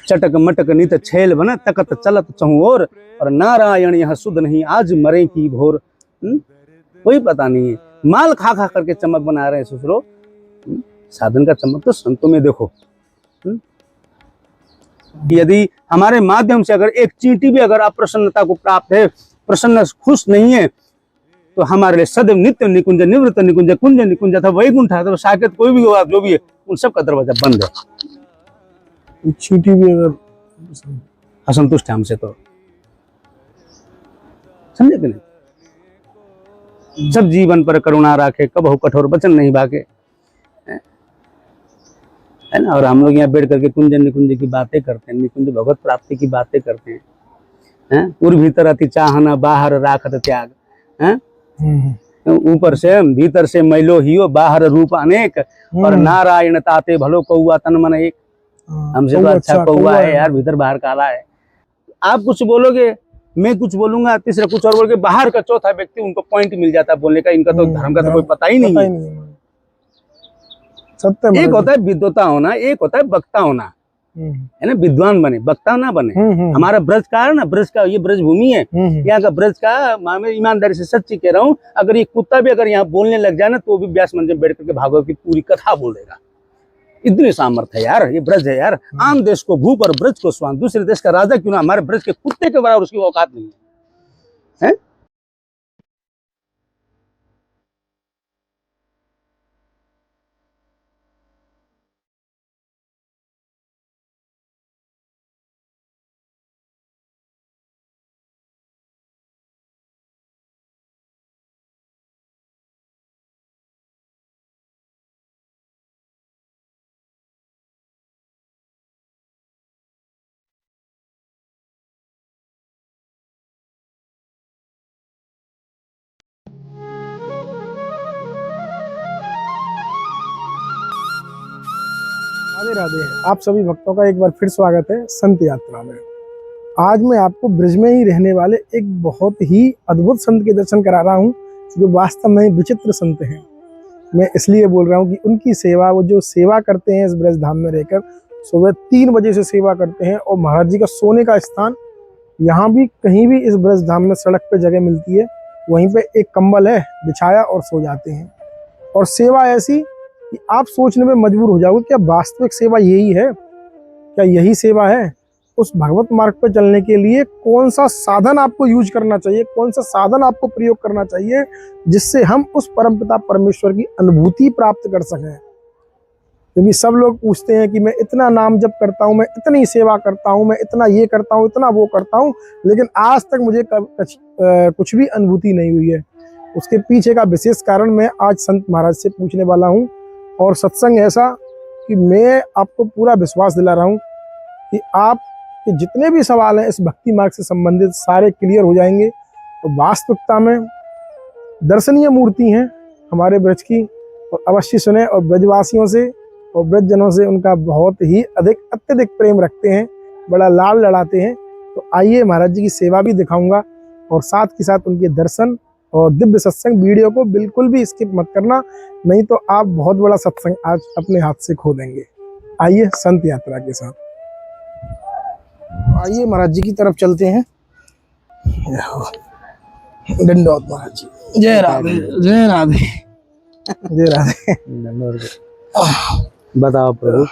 चटक मटक नित छैल बन तकत चलत चहु और नारायण यह सुध नहीं आज मरे की भोर। कोई पता नहीं है, माल खा खा करके चमक बना रहे हैं ससुरो। साधन का चमक तो संतों में देखो। यदि हमारे माध्यम से अगर एक चींटी भी अगर अप्रसन्नता को प्राप्त है, प्रसन्न खुश नहीं है, तो हमारे लिए सदैव नित्य निकुंज निवृत्त निकुंज कुंज निकुंज था वैकुंठ तो साकेत कोई भी होगा जो भी है उन सब का दरवाजा बंद है। चींटी भी अगर असंतुष्ट है हमसे तो समझे कि नहीं। सब जीवन पर करुणा राखे कबहु कठोर वचन नहीं बाके, है ना। और हम लोग यहाँ बैठ करके कुंज निकुंज की बातें करते हैं, निकुंज भगवत प्राप्ति की बातें करते हैं। उर भीतर अति चाहना बाहर राखत त्याग, हैं ऊपर से भीतर से मैलो हियो बाहर रूप अनेक और नारायण ताते भलो कौआ तन मन एक। हमसे तो अच्छा कौआ है यार, भीतर बाहर काला है। आप कुछ बोलोगे मैं कुछ बोलूंगा, तीसरा कुछ और बोल के बाहर का चौथा व्यक्ति उनको पॉइंट मिल जाता है बोलने का। इनका तो धर्म का तो कोई पता ही नहीं है। सत्य एक होता है विद्वता होना, एक होता है वक्ता होना, है ना। विद्वान बने वक्ता ना बने। हमारा ब्रज का है ना, ब्रज का ये ब्रज भूमि है यहाँ का, ब्रज का मैं ईमानदारी से सच्ची कह रहा हूँ। अगर ये कुत्ता भी अगर यहाँ बोलने लग जाए ना तो भी व्यास मंच में बैठ करके भागवत की पूरी कथा बोल देगा। इतनी सामर्थ्य है यार, ये ब्रज है यार। आम देश को भूप और ब्रज को स्वान, दूसरे देश का राजा क्यों ना, हमारे ब्रज के कुत्ते के बराबर उसकी औकात नहीं है। राधे राधे। आप सभी भक्तों का एक बार फिर स्वागत है संत यात्रा में। आज मैं आपको ब्रज में ही रहने वाले एक बहुत ही अद्भुत संत के दर्शन करा रहा हूँ, जो वास्तव में विचित्र संत हैं। मैं इसलिए बोल रहा हूँ कि उनकी सेवा, वो जो सेवा करते हैं इस ब्रज धाम में रहकर, सुबह 3 बजे से सेवा करते हैं। और महाराज जी का सोने का स्थान यहाँ भी कहीं भी इस ब्रज धाम में सड़क पे जगह मिलती है, वहीं पे एक कंबल है बिछाया और सो जाते हैं। और सेवा ऐसी कि आप सोचने में मजबूर हो जाओगे, क्या वास्तविक सेवा यही है? क्या यही सेवा है? उस भगवत मार्ग पर चलने के लिए कौन सा साधन आपको यूज करना चाहिए, कौन सा साधन आपको प्रयोग करना चाहिए जिससे हम उस परमपिता परमेश्वर की अनुभूति प्राप्त कर सकें। क्योंकि सब लोग पूछते हैं कि मैं इतना नाम जप करता हूँ, मैं इतनी सेवा करता हूँ, मैं इतना ये करता हूँ, इतना वो करता हूँ, लेकिन आज तक मुझे कुछ भी अनुभूति नहीं हुई है। उसके पीछे का विशेष कारण मैं आज संत महाराज से पूछने वाला हूँ। और सत्संग ऐसा कि मैं आपको पूरा विश्वास दिला रहा हूँ कि आप के जितने भी सवाल हैं इस भक्ति मार्ग से संबंधित सारे क्लियर हो जाएंगे। तो वास्तविकता में दर्शनीय मूर्ति हैं हमारे ब्रज की, और अवश्य सुने। और ब्रजवासियों से और ब्रज जनों से उनका बहुत ही अत्यधिक प्रेम रखते हैं, बड़ा लाल लड़ाते हैं। तो आइए महाराज जी की सेवा भी दिखाऊंगा और साथ के साथ उनके दर्शन और दिव्य सत्संग। वीडियो को बिल्कुल भी स्किप मत करना, नहीं तो आप बहुत बड़ा सत्संग आज अपने हाथ से खो देंगे। आइए संत यात्रा के साथ, आइए महाराज जी की तरफ चलते हैं। दंडोत महाराज जी। जय राधे जय राधे जय राधे। बताओ प्रभु।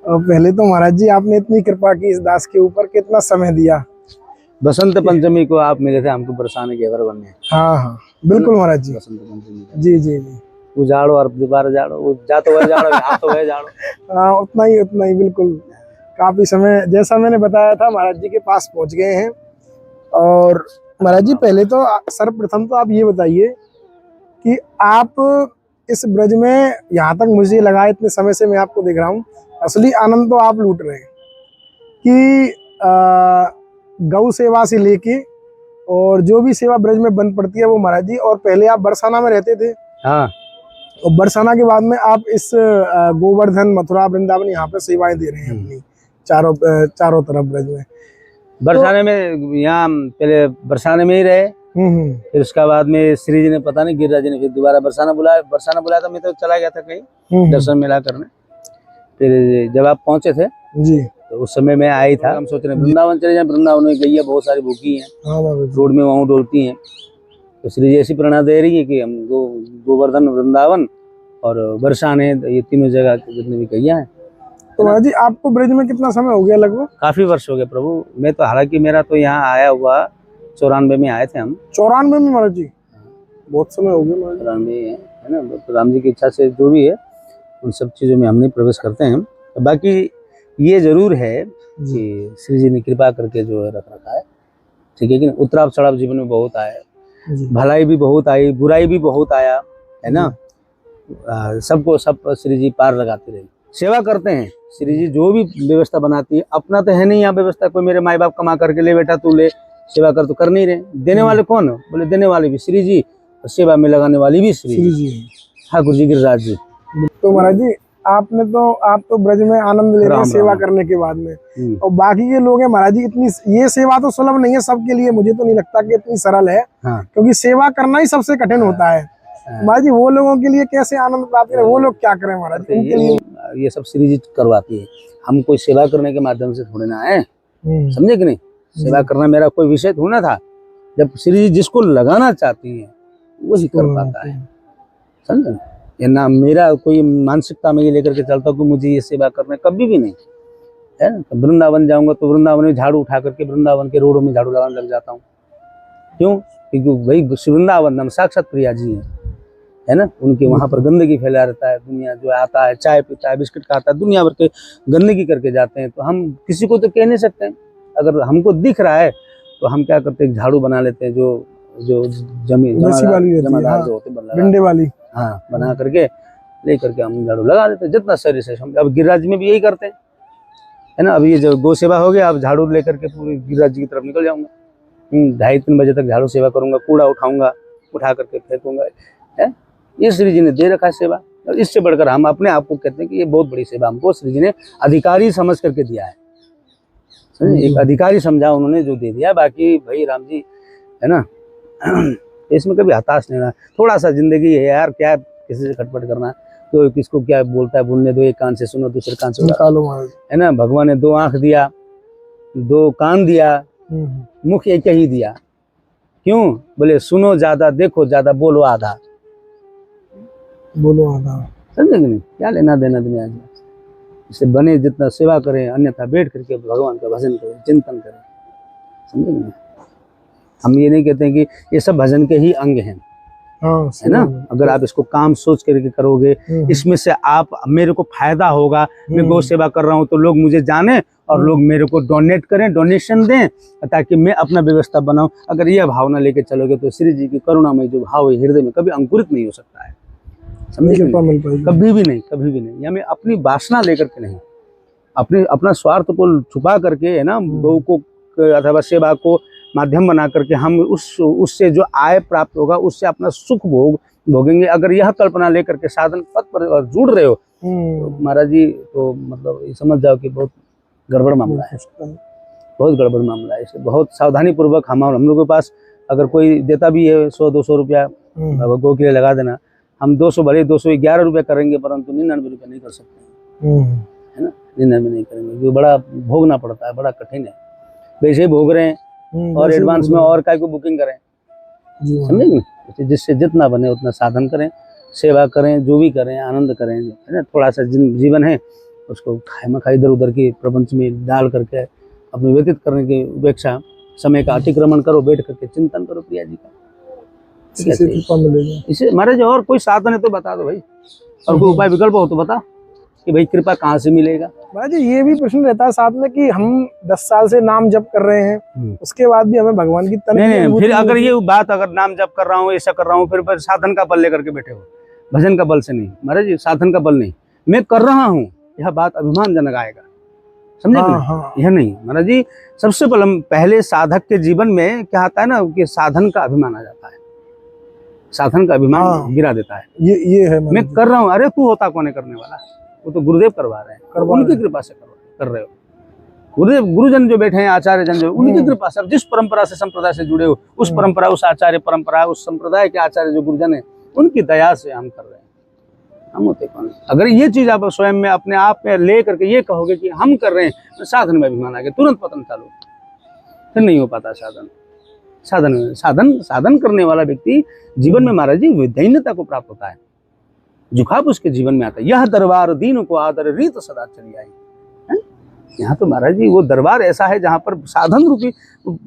और पहले तो महाराज जी आपने इतनी कृपा की इस दास के ऊपर, कितना समय दिया। बसंत पंचमी को आप मिले थे हमको बरसाने के घर बनने। हाँ हाँ बिल्कुल महाराज जी। बसंत पंचमी जी जी जी। उजाड़ो और दोबारा जाड़ो, वो जा तो वह जाड़ो, यहाँ तो वह जाड़ो। हाँ उतना ही बिल्कुल। काफी समय जैसा मैंने बताया था महाराज जी के पास पहुंच गए हैं। और महाराज जी पहले तो सर्वप्रथम तो आप ये बताइए कि आप इस ब्रज में यहाँ तक मुझे लगा इतने समय से मैं आपको देख रहा हूँ, असली आनंद तो आप लूट रहे हैं कि गौ सेवा से लेके और जो भी सेवा ब्रज में बन पड़ती है वो महाराज जी। और पहले आप बरसाना में रहते थे। हाँ। और बरसाना के बाद में आप इस गोवर्धन मथुरा वृंदावन यहाँ पे सेवाएं दे रहे हैं अपनी चारों तरफ ब्रज में। बरसाने में यहाँ पहले बरसाने में ही रहे, फिर उसके बाद में श्री जी ने पता नहीं गिरिराज जी ने फिर दोबारा बरसाना बुलाया था। मैं तो चला गया था कहीं दर्शन मेला करने। फिर जब आप पहुंचे थे जी तो उस समय मैं आई था, हम सोच रहे हैं वृंदावन चले जाएं। वृंदावन में गई है बहुत सारी भूखी हैं, हाँ बाबा जी। रोड में वहाँ डोलती हैं। तो श्री जी ऐसी प्रेरणा दे रही है कि हम गोवर्धन, वृंदावन और बरसाने, ये तीनों जगह जितने भी गैया हैं। तो महाराज जी आपको ब्रज में कितना समय हो गया लगभग? काफी वर्ष हो गए प्रभु। मैं तो हालांकि मेरा तो यहाँ आया हुआ 94 में आए थे हम। 94 में महाराज जी? बहुत समय हो गया महाराज। 94 है ना। तो राम जी की इच्छा से जो भी है उन सब चीजों में हम नहीं प्रवेश करते हैं। तो बाकी ये जरूर है कि श्री जी ने कृपा करके जो है रख रखा है, ठीक है कि नहीं। उतराव चढ़ाव जीवन में बहुत आए, भलाई भी बहुत आई, बुराई भी बहुत आया, है ना। सबको सब श्री जी पार लगाते रहे, सेवा करते हैं। श्री जी जो भी व्यवस्था बनाती है, अपना तो है नहीं यहाँ व्यवस्था, कोई मेरे माँ बाप कमा करके ले बेटा तू ले सेवा कर, तो कर नहीं रहे। देने वाले कौन? बोले देने वाले भी श्री जी, और सेवा में लगाने वाली भी श्री जी, ठाकुर जी, गिरिराज जी। तो महाराज जी आप तो ब्रज में आनंद ले रहे हैं सेवा करने के बाद में, और बाकी के लोग हैं महाराज जी, इतनी ये सेवा तो सुलभ नहीं है सबके लिए, मुझे तो नहीं लगता कि इतनी सरल है। क्योंकि सेवा करना ही सबसे कठिन होता है। महाराज जी वो लोगों के लिए कैसे आनंद प्राप्त करें, वो लोग क्या करें महाराज जी? उनके लिए ये सब श्री जी करवाती है। हम कोई सेवा करने के माध्यम से थोड़े ना है, समझे कि नहीं। सेवा करना मेरा कोई विषय थोड़ा ना था। जब श्री जी जिसको लगाना चाहती है वही कर पाता है, समझे। ये ना मेरा कोई मानसिकता में ये लेकर के चलता हूँ कि मुझे ये सेवा करना, कभी भी नहीं है ना। तो वृंदावन जाऊंगा तो वृंदावन में झाड़ू उठा करके वृंदावन के रोडों में झाड़ू लगाने लग जाता हूँ। क्यों? क्योंकि भाई वृंदावन हम साक्षात प्रिया जी है ना। उनके वहां पर गंदगी फैला रहता है, दुनिया जो आता है चाय पीता है, बिस्किट खाता है, दुनिया भर के गंदगी करके जाते हैं। तो हम किसी को तो कह नहीं सकते हैं। अगर हमको दिख रहा है तो हम क्या करते हैं, झाड़ू बना लेते हैं, जो जमीन जमादार जो होते डंडे वाली, हाँ, बना करके ले करके हम झाड़ू लगा देते हैं जितना शरीर से। अब गिरिराज में भी यही करते हैं, है ना। अभी ये जो गौ सेवा हो गया, अब झाड़ू लेकर के पूरी गिरिराज जी की तरफ निकल जाऊंगा। 2:30-3 बजे तक झाड़ू सेवा करूंगा, कूड़ा उठाऊंगा, उठा करके फेंकूंगा, है। ये श्री जी ने दे रखा है सेवा, और इससे बढ़कर हम अपने आप को कहते हैं कि ये बहुत बड़ी सेवा हमको श्री जी ने अधिकारी समझ करके दिया है। एक अधिकारी समझा उन्होंने जो दे दिया। बाकी भाई राम जी है ना, इसमें कभी हताश नहीं रहा। थोड़ा सा जिंदगी है यार, क्या किसी से खटपट करना, तो किसको क्या बोलता है बोलने दो, एक कान से सुनो दूसरे कान से निकालो, है ना। भगवान ने 2 आंख दिया, 2 कान दिया, मुख एक ही दिया। क्यों? बोले सुनो ज्यादा, देखो ज्यादा, बोलो आधा। समझे कि नहीं। क्या लेना देना दुनिया से। इससे बने जितना सेवा करें, अन्यथा बैठ करके भगवान का भजन करें, चिंतन करें, समझे कि नहीं। हम ये नहीं कहते हैं कि ये सब भजन के ही अंग हैं, है ना। अगर आप इसको काम सोच करके करोगे, इसमें से आप मेरे को फायदा होगा, मैं गौ सेवा कर रहा हूँ तो लोग मुझे जाने और लोग मेरे को डोनेट करें, डोनेशन दें, ताकि मैं अपना व्यवस्था बनाऊं। अगर यह भावना लेके चलोगे तो श्री जी की करुणामय जो भाव है हृदय में कभी अंकुरित नहीं हो सकता है, समझे। कभी भी नहीं, कभी भी नहीं। या मैं अपनी वासना लेकर के नहीं, अपना स्वार्थ को छुपा करके, है ना, गौ को अथवा सेवा को माध्यम बना करके हम उससे जो आय प्राप्त होगा उससे अपना सुख भोगेंगे। अगर यह कल्पना लेकर के साधन पथ पर जुड़ रहे हो तो महाराज जी, तो मतलब ये समझ जाओ कि बहुत गड़बड़ मामला है, बहुत गड़बड़ मामला है। इसे बहुत सावधानी पूर्वक हम लोग के पास अगर कोई देता भी है 100-200 रुपया गौ के लिए लगा देना, हम 200 भले 211 रुपया करेंगे, परंतु 99 रुपया नहीं कर सकते, है ना। 99 नहीं करेंगे, जो बड़ा भोगना पड़ता है, बड़ा कठिन है। वैसे ही भोग रहे हैं और एडवांस में और काय को बुकिंग करें, समझे। जिससे जितना बने उतना साधन करें, सेवा करें, जो भी करें आनंद करें, है ना। थोड़ा सा जीवन है उसको खाई इधर उधर की प्रपंच में डाल करके अपने व्यतीत करने की अपेक्षा समय का अतिक्रमण करो, बैठ करके चिंतन करो प्रिया जी का, इसे महाराज। और कोई साधन है तो बता दो भाई, और कोई उपाय विकल्प हो तो बता कि भाई कृपा कहाँ से मिलेगा। महाराज जी ये भी प्रश्न रहता है साथ में कि हम 10 साल से नाम जप कर रहे हैं, उसके बाद भी हमें भगवान की नहीं, फिर अगर ये बात, अगर नाम जप कर रहा हूँ, ऐसा कर रहा हूँ, फिर साधन का बल लेकर के बैठे हो, भजन का बल से नहीं महाराज जी, साधन का बल नहीं। मैं कर रहा हूँ, यह बात अभिमानजनक आएगा, समझे कि नहीं। यह नहीं महाराज जी। सबसे पहले साधक के जीवन में क्या आता है ना, कि साधन का अभिमान आ जाता है, साधन का अभिमान गिरा देता है। ये है मैं कर रहा हूँ, अरे तू होता कौन है करने वाला, वो तो गुरुदेव करवा रहे हैं, उनकी कृपा से कर रहे हो। गुरुदेव, गुरुजन जो बैठे हैं, आचार्य जन जो, उनकी कृपा से, जिस परंपरा से संप्रदाय से जुड़े हो, उस परंपरा, उस आचार्य परंपरा, उस संप्रदाय के आचार्य जो गुरुजन है, उनकी दया से हम कर रहे हैं। हम होते कौन? अगर ये चीज आप स्वयं में अपने आप में ले करके ये कहोगे कि हम कर रहे हैं, तो साधन में अभिमान आ गया, तुरंत पतन चालू, फिर नहीं हो पाता साधन। साधन साधन साधन करने वाला व्यक्ति जीवन में महाराज जी विदैन्यता को प्राप्त होता है, झुकाव उसके जीवन में आता है। यह दरबार दीन को आदर रीत सदा चली आई है। यहाँ तो महाराज जी वो दरबार ऐसा है जहाँ पर साधन रूपी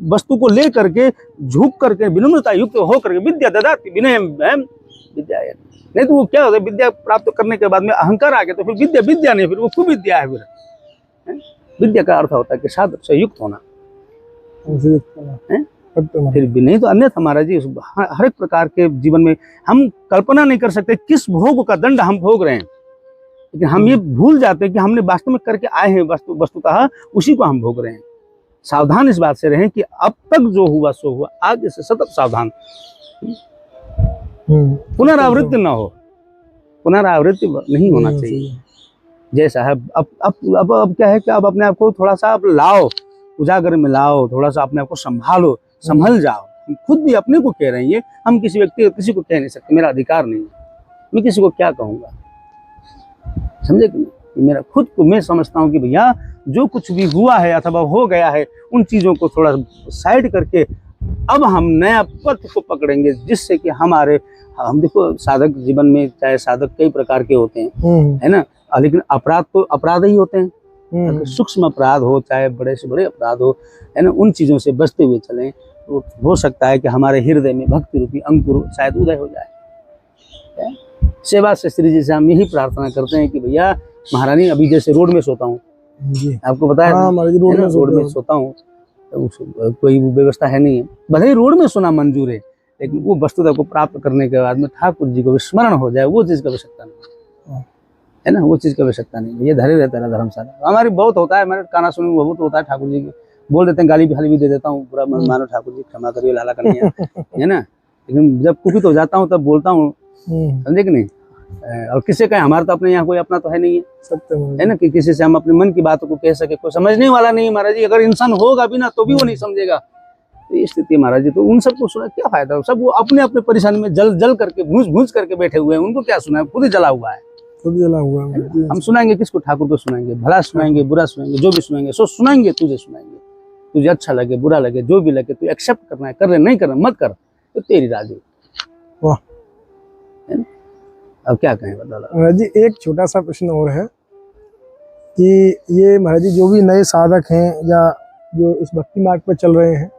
वस्तु को ले करके झुक करके विनम्रता युक्त हो करके विद्या ददाति विनय विद्या है। नहीं तो वो क्या होता है, विद्या प्राप्त करने के बाद में अहंकार आ गया तो फिर विद्या विद्या नहीं, फिर वो कुविद्या है फिर। विद्या का अर्थ होता है कि साधन से युक्त होना है। फिर भी नहीं तो अन्यथा महाराज जी हर एक प्रकार के जीवन में हम कल्पना नहीं कर सकते किस भोग का दंड हम भोग रहे हैं, लेकिन हम ये भूल जाते हैं कि हमने वास्तव में करके आए हैं, वस्तुतः उसी को हम भोग रहे हैं। सावधान इस बात से रहें कि अब तक जो हुआ सो हुआ, आगे से सतत सावधान, पुनरावृत्ति न हो, पुनरावृत्ति नहीं होना चाहिए। जैसा है अब क्या है कि अब अपने आप को थोड़ा सा आप लाओ, उजागर में लाओ, थोड़ा सा अपने आप को संभालो, संभल जाओ। हम खुद भी अपने को कह रहे हैं, ये हम किसी व्यक्ति किसी को कह नहीं सकते, मेरा अधिकार नहीं है, मैं किसी को क्या कहूँगा, समझे कि नहीं? मेरा खुद को मैं समझता हूँ कि भैया जो कुछ भी हुआ है अथवा हो गया है, उन चीज़ों को थोड़ा साइड करके अब हम नया पथ को पकड़ेंगे, जिससे कि हमारे हम देखो साधक जीवन में चाहे साधक कई प्रकार के होते हैं, है ना, लेकिन अपराध तो अपराध ही होते हैं। अगर सूक्ष्म अपराध हो चाहे बड़े से बड़े अपराध हो, है ना, उन चीज़ों से बचते हुए चलें तो हो सकता है कि हमारे हृदय में भक्ति रूपी अंकुर शायद उदय हो जाए। सेवा से श्री जी से हम यही प्रार्थना करते हैं कि भैया महारानी अभी जैसे रोड में सोता हूँ, आपको पता है रोड में सोता हूँ, कोई व्यवस्था है नहीं है, भले ही रोड में सोना मंजूर है, लेकिन वो वस्तुता को प्राप्त करने के बाद में ठाकुर जी को विस्मरण हो जाए, वो चीज़ का आवश्यकता नहीं है ना, वो चीज़ की आवश्यकता नहीं। ये धरे रहता है धर्मशाला हमारी बहुत होता है, मेरे गाना सुनने में बहुत होता है, ठाकुर जी की बोल देते हैं, गाली भी दे देता हूँ, पूरा मन मानो ठाकुर जी क्षमा करिए लाला कन्हैया है ना, लेकिन जब कुपित हो जाता हूँ तब बोलता हूँ, समझे कि नहीं। और किसी का हमारा तो अपने यहाँ कोई अपना तो है नहीं है, सत्य है ना, कि किसी से हम अपने मन की बातों को कह सके, कोई समझने वाला नहीं है महाराज जी। अगर इंसान होगा भी ना तो भी वो नहीं समझेगा, तो ये स्थिति है महाराज जी। तो उन सबको सुना क्या फायदा, सब वो अपने अपने परेशानी में जल करके भूंज करके बैठे हुए हैं, उनको क्या सुना है, खुद ही जला हुआ है, खुद जला हुआ है। हम सुनाएंगे किसको, ठाकुर को सुनाएंगे, भला सुनाएंगे बुरा सुनाएंगे, जो भी सुनाएंगे सो सुनाएंगे, तुझे सुनाएंगे, तुझे अच्छा लगे बुरा लगे जो भी लगे, तू एक्सेप्ट करना है, कर रहे नहीं करना मत कर, तो तेरी राजी। वाह, अब क्या कहें बताओ महाराज जी। एक छोटा सा प्रश्न और है कि ये महाराज जी जो भी नए साधक हैं या जो इस भक्ति मार्ग पर चल रहे हैं,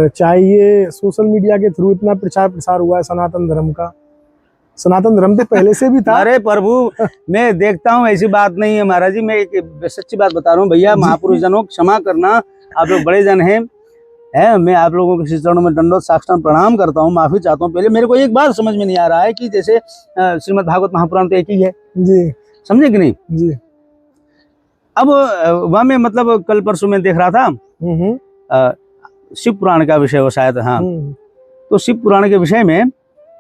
चाहे ये सोशल मीडिया के थ्रू इतना प्रचार प्रसार हुआ है सनातन धर्म का, सनातन धर्म तो पहले से भी था। अरे प्रभु मैं देखता हूँ, ऐसी बात नहीं है महाराज जी, मैं एक सच्ची बात बता रहा हूँ भैया, महापुरुष जनों क्षमा करना, आप लोग बड़े जन हैं, मैं आप लोगों के चरणों में दंडोत साष्टांग प्रणाम करता हूँ, माफी चाहता हूँ। पहले मेरे को एक बात समझ में नहीं आ रहा है कि जैसे श्रीमद् भागवत महापुराण तो एक ही है जी, समझे कि नहीं जी। अब वह मैं मतलब कल परसों में देख रहा था शिव पुराण का विषय हो शायद, हाँ, तो शिव पुराण के विषय में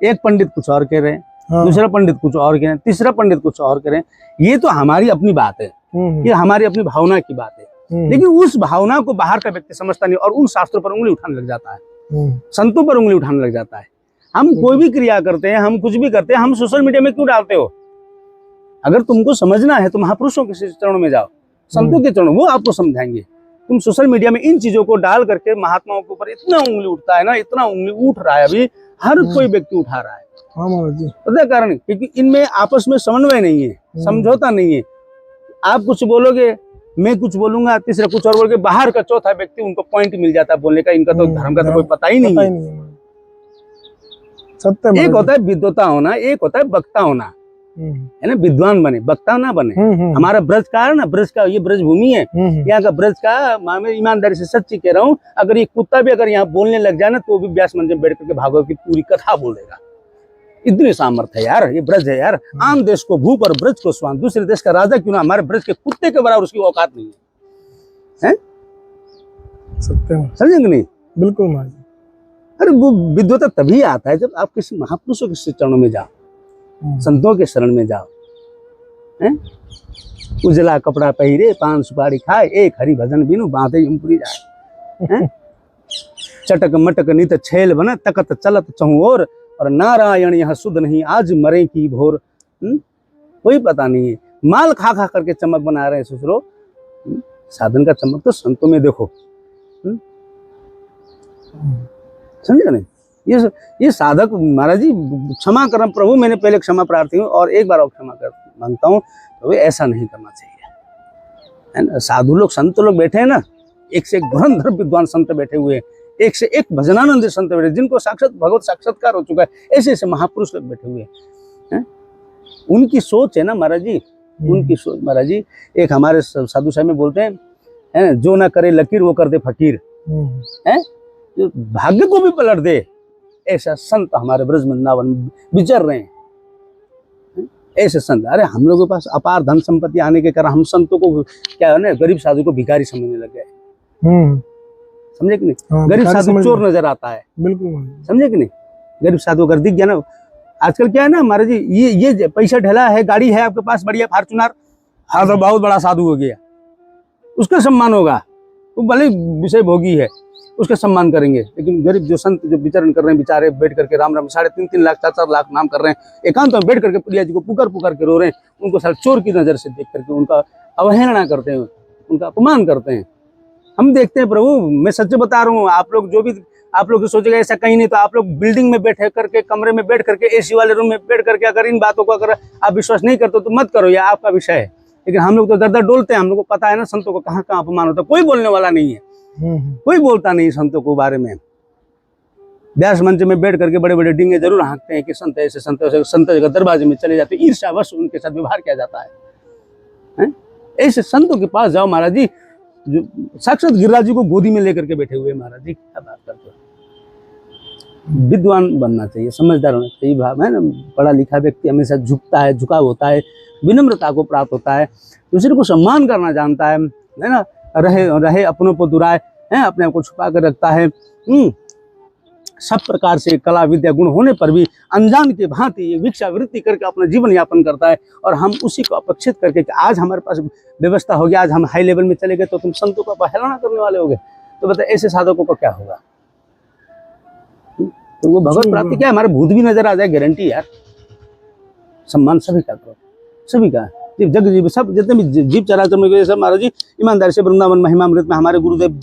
एक पंडित कुछ और कह रहे हैं, दूसरा पंडित कुछ और कह रहे हैं, तीसरा पंडित कुछ और कह रहे हैं। ये तो हमारी अपनी बात है, ये हमारी अपनी भावना की बात है, लेकिन उस भावना को बाहर का व्यक्ति समझता नहीं और उन शास्त्रों पर उंगली उठाने लग जाता है, संतों पर उंगली उठाने लग जाता है। हम कोई भी क्रिया करते हैं, हम कुछ भी करते हैं, हम सोशल मीडिया में क्यों डालते हो? अगर तुमको समझना है तो महापुरुषों के चरणों में जाओ, संतों के चरणों, वो आपको समझाएंगे। तुम सोशल मीडिया में इन चीजों को डाल करके महात्माओं के ऊपर इतना उंगली उठता है ना, इतना उंगली उठ रहा है, अभी हर कोई व्यक्ति उठा रहा है। पता है कारण, क्योंकि इनमें आपस में समन्वय नहीं है, समझौता नहीं है। आप कुछ बोलोगे, मैं कुछ बोलूंगा, तीसरा कुछ और बोल के बाहर का चौथा व्यक्ति उनको पॉइंट मिल जाता है बोलने का, इनका तो धर्म का तो कोई पता ही नहीं है। एक होता है विद्वता होना, एक होता है वक्ता होना, है ना, विद्वान बने वक्ता ना बने। हमारा ब्रज का है ना, ब्रज का ये ब्रज भूमि है, यहाँ का ब्रज का मैं ईमानदारी से सच्ची कह रहा हूँ, अगर ये कुत्ता भी अगर यहाँ बोलने लग जाए ना तो भी व्यास मंच में बैठ करके भागवत की पूरी कथा बोलेगा। इतनी सामर्थ्य है यार, ये ब्रज है यार। आम देश को भूप और ब्रज को स्वान, दूसरे देश का राजा क्यों ना, हमारे ब्रज के कुत्ते के बराबर उसकी औकात नहीं है, समझेंगे नहीं? बिल्कुल महाराज। अरे वो विद्वता तभी आता है जब आप किसी महापुरुषों के चरणों में जाओ, संतों के शरण में जाओ, उजला कपड़ा पहिरे, पान सुपारी खाए, एक हरि भजन बिनु बांधे यमपुरी जाए, चटक मटक नित छेल बन तकत चलत चहुओर, और नारायण यह सुध नहीं आज मरे की भोर। कोई पता नहीं है, माल खा खा करके चमक बना रहे हैं ससुरो। साधन का चमक तो संतों में देखो। समझे नहीं? ये साधक महाराज जी, क्षमा करम प्रभु, मैंने पहले क्षमा प्रार्थी हूँ और एक बार और क्षमा कर मांगता हूँ। तो ऐसा नहीं करना चाहिए, है ना। साधु लोग संत लोग बैठे हैं ना, एक से एक धुरंधर विद्वान संत बैठे हुए हैं, एक से एक भजनानंद संत बैठे, जिनको साक्षात भगवत साक्षात्कार हो चुका है, ऐसे ऐसे महापुरुष लोग बैठे हुए हैं। उनकी सोच है ना महाराज जी, उनकी सोच महाराज जी। एक हमारे साधु साहब में बोलते हैं, है जो ना करे लकीर वो कर दे फकीर, है जो भाग्य को भी पलट दे, ऐसा संत हमारे ब्रज वृंदावन विचर रहे हैं। ऐसे संत, अरे हम लोगों के पास अपार धन संपत्ति आने के कारण हम संतों को क्या है ना, गरीब साधु को भिखारी समझने लग गए। समझे कि नहीं? हाँ, गरीब साधु चोर नजर आता है, बिल्कुल। समझे कि नहीं? गरीब साधु अगर दिख गया ना, आजकल क्या है ना महाराज जी, ये पैसा ढेला है, गाड़ी है आपके पास बढ़िया फॉर्च्यूनर, हाँ तो बहुत बड़ा साधु हो गया, उसका सम्मान होगा। वो भले विषय भोगी है, उसका सम्मान करेंगे। लेकिन गरीब जो संत जो विचरण कर रहे हैं, बेचारे बैठ करके राम राम 3.5 लाख 4 लाख नाम कर रहे हैं, एकांत में बैठ करके प्रिया जी को पुकार पुकार के रो रहे हैं, उनको सारे चोर की नजर से देख करके उनका अवहेलना करते हैं, उनका अपमान करते हैं। हम देखते हैं प्रभु, मैं सच बता रहा हूँ, आप लोग जो भी आप लोग सोचेगा ऐसा कहीं नहीं, तो आप लोग बिल्डिंग में बैठ करके, कमरे में बैठ करके, एसी वाले रूम में बैठ करके अगर इन बातों को अगर आप विश्वास नहीं करते तो मत करो, यह आपका विषय है। लेकिन हम लोग तो दर दर डोलते हैं, हम लोग को पता है ना संतों को कहाँ कहाँ अपमान होता है। कोई बोलने वाला नहीं है, कोई बोलता नहीं संतों को बारे में। व्यास मंच में बैठ करके बड़े बड़े डिंगे जरूर हाँकते हैं कि संत ऐसे संत ऐसे, संत जगह दरवाजे में चले जाते, ईर्ष्यावश उनके साथ व्यवहार किया जाता है। ऐसे संतों के पास जाओ महाराज जी, जो साक्षात गिरिराज जी को गोदी में लेकर के बैठे हुए महाराज जी, क्या बात करते हो। विद्वान बनना चाहिए, समझदार होना चाहिए, भाव है ना। पढ़ा लिखा व्यक्ति हमेशा झुकता है, झुकाव होता है, विनम्रता को प्राप्त होता है, दूसरे को सम्मान करना जानता है ना। रहे अपनों को दुराए, है अपने आप को छुपा कर रखता है। सब प्रकार से कला विद्या गुण होने पर भी अनजान के भांति ये भिक्षावृत्ति करके अपना जीवन यापन करता है। और हम उसी को अपेक्षित करके कि आज हमारे पास व्यवस्था हो गया, आज हम हाई लेवल में चले गए, तो तुम संतों का अवहेलना करने वाले हो गए। तो बताए ऐसे साधकों को क्या होगा? तो वो भगवत प्राप्ति क्या है, हमारे भूत भी नजर आ जाए, गारंटी यार। सम्मान सभी का करो, सभी का, जग जीव सब जितने भी जीव चराचर में सब महाराज जी ईमानदारी से वृंदावन महिमामृत में हमारे गुरुदेव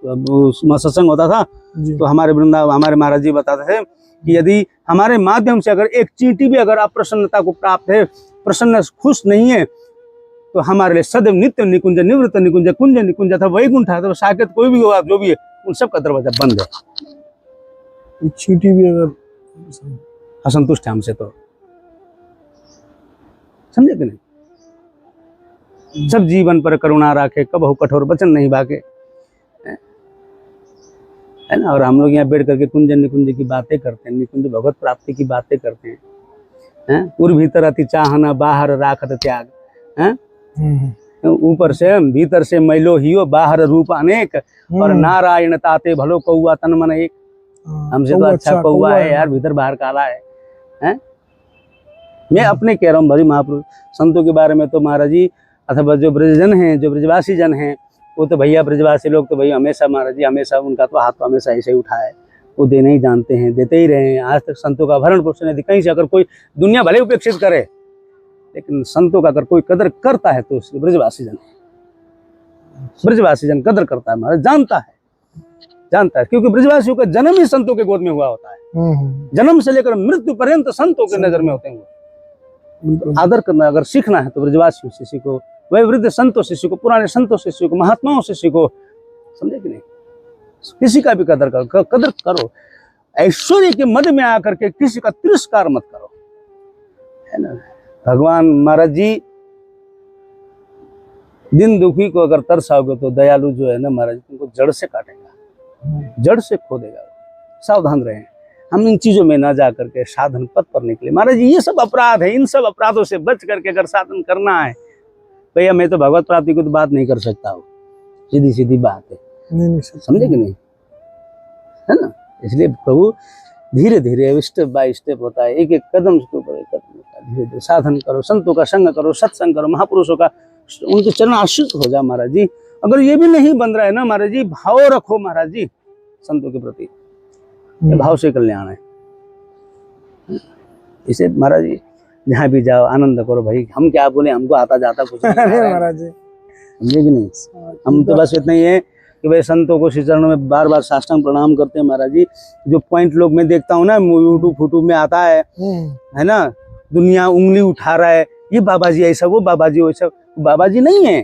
सत्संग होता था, तो हमारे हमारे महाराज जी बताते थे कि यदि हमारे माध्यम से अगर एक चींटी भी अगर अप्रसन्नता को प्राप्त है, प्रसन्न खुश नहीं है, तो हमारे लिए सदैव नित्य निकुंज, निवृत्त निकुंज, कुंज निकुंज था, वैकुंठ था, तो साकेत कोई भी होगा जो भी है, उन सब का दरवाजा बंद है। चींटी भी अगर असंतुष्ट है हमसे तो, समझे कि नहीं? सब जीवन पर करुणा राखे, कबहु कठोर वचन नहीं बाके, है ना। और हम लोग यहाँ बैठ करके कुंज निकुंज की बातें करते हैं, निकुंज भगवत प्राप्ति की बातें करते हैं। पूर्व भीतर अति चाहना, बाहर राखत त्याग, हैं ऊपर से भीतर से मैलो हियो, बाहर रूप अनेक, और नारायण ताते भलो कौआ तन मन एक। हमसे तो अच्छा कौआ है यार, भीतर बाहर काला है। मैं अपने कह रहा हूँ भरी महापुरुष संतों के बारे में तो महाराज जी, अथवा जो ब्रजजन हैं, जो ब्रजवासी जन हैं, वो तो भैया ब्रजवासी लोग तो भैया हमेशा महाराज जी हमेशा उनका तो हाथ तो हमेशा ऐसे ही उठा है, वो देने ही जानते हैं, देते ही रहे हैं। आज तक संतों का भरण पोषण यदि कहीं से अगर कोई दुनिया भले उपेक्षित करे, लेकिन संतों का अगर कोई कदर करता है तो ब्रजवासी जन कदर करता है महाराज, जानता है, क्योंकि ब्रजवासियों का जन्म ही संतों के गोद में हुआ होता है। जन्म से लेकर मृत्यु पर्यंत संतों के नजर में होते हैं। आदर करना अगर सीखना है तो ब्रजवासियों से सीखो, वह वृद्ध संतों से सीखो, पुराने संतों से सीखो, महात्माओं से सीखो, समझे कि नहीं? किसी का भी कदर करो। ऐश्वर्य के मद में आकर के किसी का तिरस्कार मत करो, है ना। भगवान महाराज जी दिन दुखी को अगर तरसाओगे तो दयालु जो है ना महाराज तुमको जड़ से काटेगा, जड़ से खो देगा। सावधान रहें, हम इन चीजों में ना जा करके साधन पथ पर निकले। महाराज जी ये सब अपराध है, इन सब अपराधों से बच करके अगर साधन करना है, भैया मैं तो भगवत प्राप्ति की तो बात नहीं कर सकता हूँ, सीधी सीधी बात है, नहीं समझे कि नहीं, है ना। इसलिए प्रभु धीरे धीरे स्टेप बाय स्टेप होता है, एक एक कदम के ऊपर एक कदम होता है। धीरे धीरे साधन करो, संतों का संग करो, सत्संग करो, महापुरुषों का उनके चरण आश्रित हो जाओ महाराज जी। अगर ये भी नहीं बन रहा है ना महाराज जी, भाव रखो महाराज जी संतों के प्रति, भाव से कल्याण है। इसे महाराज जी जहाँ भी जाओ आनंद करो भाई। हम क्या बोले, हमको आता जाता कुछ नहीं अरे है, महाराज जी, समझे कि नहीं। हम तो बस इतना ही है कि भाई संतों को श्री चरणों में बार बार साष्टांग प्रणाम करते हैं महाराज जी। जो पॉइंट लोग मैं देखता हूँ ना यूट्यूब में आता है ना, दुनिया उंगली उठा रहा है, ये बाबा जी ऐसा, वो बाबा जी वैसा। बाबा जी नहीं है,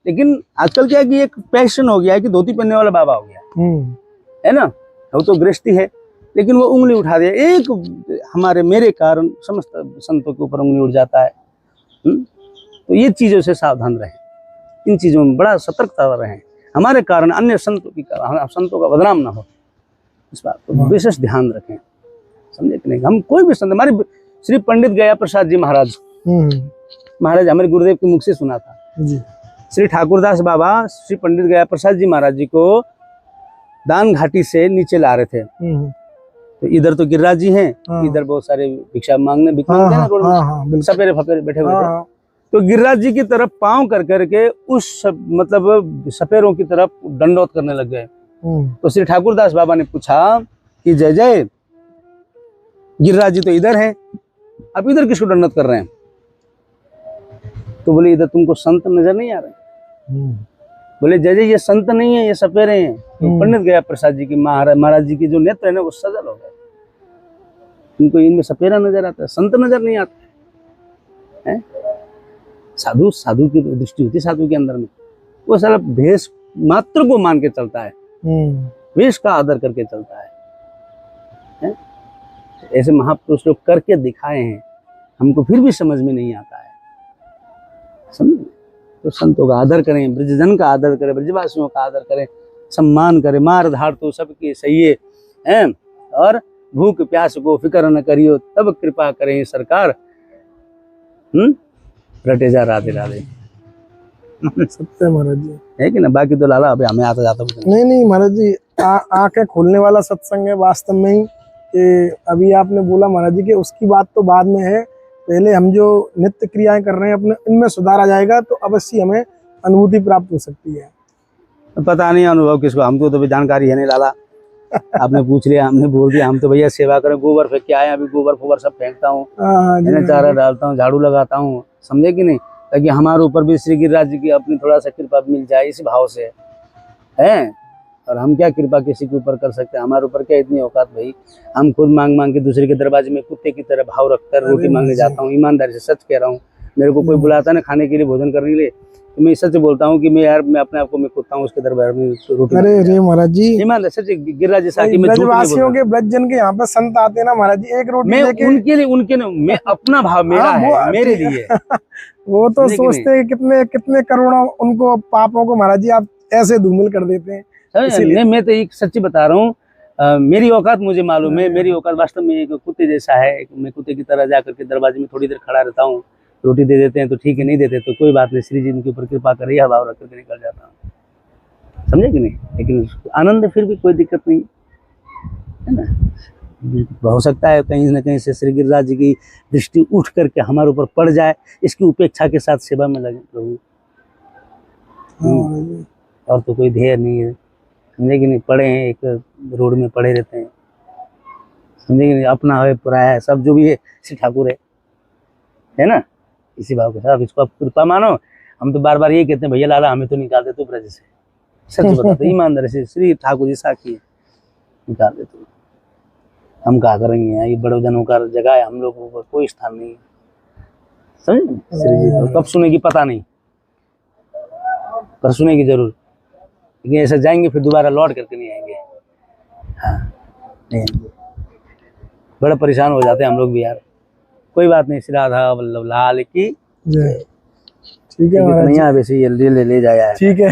लेकिन आजकल क्या है कि एक पैशन हो गया है कि धोती पहनने वाला बाबा हो गया है ना। वो तो गृहस्थी है, लेकिन वो उंगली उठा दिया, एक मेरे कारण समस्त संतों के ऊपर उंगली उठ जाता है। तो ये चीजों से सावधान रहें, इन चीजों में बड़ा सतर्कता रहें, हमारे कारण अन्य संतों का बदनाम ना हो, इस बात को विशेष ध्यान रखें, समझे कि नहीं। हम कोई भी संत, हमारे श्री पंडित गया प्रसाद जी महाराज हमारे गुरुदेव के मुख से सुना था जी। श्री ठाकुरदास बाबा श्री पंडित गया प्रसाद जी महाराज जी को दान घाटी से नीचे ला रहे थे। तो इधर तो गिरिराज जी हैं, इधर बहुत सारे भिक्षा मांगते हैं ना रोड में, सपेरे फपेरे बैठे हुए थे। तो गिरिराज जी की तरफ पांव कर करके उस मतलब सपेरों की तरफ दंडवत करने लग गए। तो श्री ठाकुरदास बाबा ने पूछा कि जय जय, गिरिराज जी तो इधर है, आप इधर किसको दंडवत कर रहे हैं। तो बोले इधर तुमको संत नजर नहीं आ रहे। बोले जय जय, ये संत नहीं है, ये सपेरे हैं। तो पंडित गया प्रसाद जी की महाराज जी की जो नेत्र है ना वो सजल हो गए, इनको इनमें सपेरा नजर आता है, संत नजर नहीं आता है। साधु की दृष्टि होती है साधु के अंदर में, वो सारा भेष मात्र को मान के चलता है, वेश का आदर करके चलता है। ऐसे महापुरुष लोग करके दिखाए हैं, हमको फिर भी समझ में नहीं आता है, समझे। तो संतों का आदर करें, ब्रजजन का आदर करें, ब्रजवासियों का आदर करें, सम्मान करें। मार धाड़ तो सबके सही है, और भूख प्यास को फिक्र न करियो, तब कृपा करें सरकार। रटे जा राधे राधे। सत्य महाराज जी, है कि ना। बाकी तो लाला अभी हमें आता जाता कुछ नहीं महाराज जी, आंखें खोलने वाला सत्संग है वास्तव में ही। कि अभी आपने बोला महाराज जी कि उसकी बात तो बाद में है, पहले हम जो नित्य क्रियाएं कर रहे हैं अपने, इनमें सुधार आ जाएगा तो अवश्य हमें अनुभूति प्राप्त हो सकती है। पता नहीं अनुभव किसको, हमको तो भी जानकारी है नहीं लाला। आपने पूछ लिया, हमने बोल दिया। हम तो भैया सेवा करें, गोबर फेंक के आए, अभी गोबर फोबर सब फेंकता हूँ, चारा डालता हूँ, झाड़ू लगाता हूँ, समझे कि नहीं, ताकि हमारे ऊपर भी श्री गिरिराज जी की अपनी थोड़ा सा कृपा मिल जाए, इसी भाव से है। और हम क्या कृपा किसी के ऊपर कर सकते हैं, हमारे ऊपर क्या इतनी औकात भाई। हम खुद मांग मांग के दूसरे के दरवाजे में कुत्ते की तरह भाव रखकर रोटी मांगने जाता हूँ। ईमानदारी से सच कह रहा हूँ, मेरे को कोई बुलाता है ना खाने के लिए, भोजन करने के लिए, तो मैं सच बोलता हूँ कि मैं अपने आप को मैं कुत्ता हूँ उसके दरबार में रोटी। अरे महाराज जी, ईमानदार सच गिरिराज जी साथी में ब्रजवासियों के ब्रजजन के यहाँ पे संत आते हैं ना महाराज जी, एक रोटी मैं उनके लिए मैं अपना भाव मेरा है, मेरे लिए। वो तो सोचते हैं कितने कितने करोड़ों उनको पापों को महाराज जी आप ऐसे धूमिल कर देते हैं। नहीं, मैं तो एक सच्ची बता रहा हूँ, मेरी औकात मुझे मालूम है। मेरी औकात वास्तव में एक कुत्ते जैसा है। मैं कुत्ते की तरह जा करके दरवाजे में थोड़ी देर खड़ा रहता हूँ, रोटी दे देते हैं तो ठीक है, नहीं देते तो कोई बात नहीं, श्री जी इनके ऊपर कृपा करे, यह भाव रख करके निकल जाता हूँ, समझे कि नहीं। लेकिन आनंद फिर भी कोई दिक्कत नहीं है ना। हो सकता है कहीं ना कहीं से श्री गिरिराज जी की दृष्टि उठ करके हमारे ऊपर पड़ जाए, इसकी उपेक्षा के साथ सेवा में लगे प्रभु, और तो कोई ध्येय नहीं है, समझे कि नहीं। पड़े हैं एक रोड में पड़े रहते हैं, समझे कि नहीं। अपना है पराया है, सब जो भी है श्री ठाकुर है ना। इसी भाव के साथ इसको आप कृपा मानो। हम तो बार बार ये कहते हैं भैया लाला हमें तो निकाल दे तू ब्रज से, सच बताते ईमानदारी से, श्री ठाकुर जी साखी है, निकाल दे तू। हम क्या करेंगे, ये बड़े जनों का जगह है, हम लोगों को कोई स्थान नहीं है, समझे। श्री जी कब सुनेगी पता नहीं, पर सुनेगी जरूर। लेकिन ऐसा जाएंगे फिर दोबारा लौट करके नहीं आएंगे। हाँ नहीं आएंगे, बड़ा परेशान हो जाते हैं हम लोग भी यार। कोई बात नहीं, श्री राधा वल्लभ लाल की जय। ठीक है महाराज जी, वैसे ये ले जाया है। ठीक है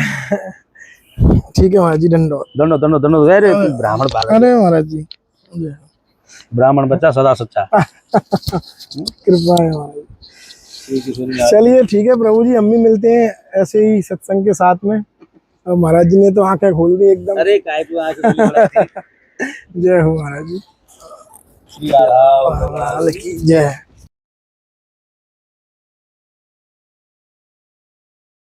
ठीक है महाराज जी, दंडो दोनों दोनों दोनों ब्राह्मण बालक। अरे महाराज जी, ब्राह्मण बच्चा सदा सच्चा। कृपा है महाराज। चलिए ठीक है प्रभु जी, हम भी मिलते हैं ऐसे ही सत्संग के साथ में। और महाराज जी ने तो आंखें खोल दी एकदम। अरे काय तू आंखें जय हो महाराज जी, श्री राधा जय।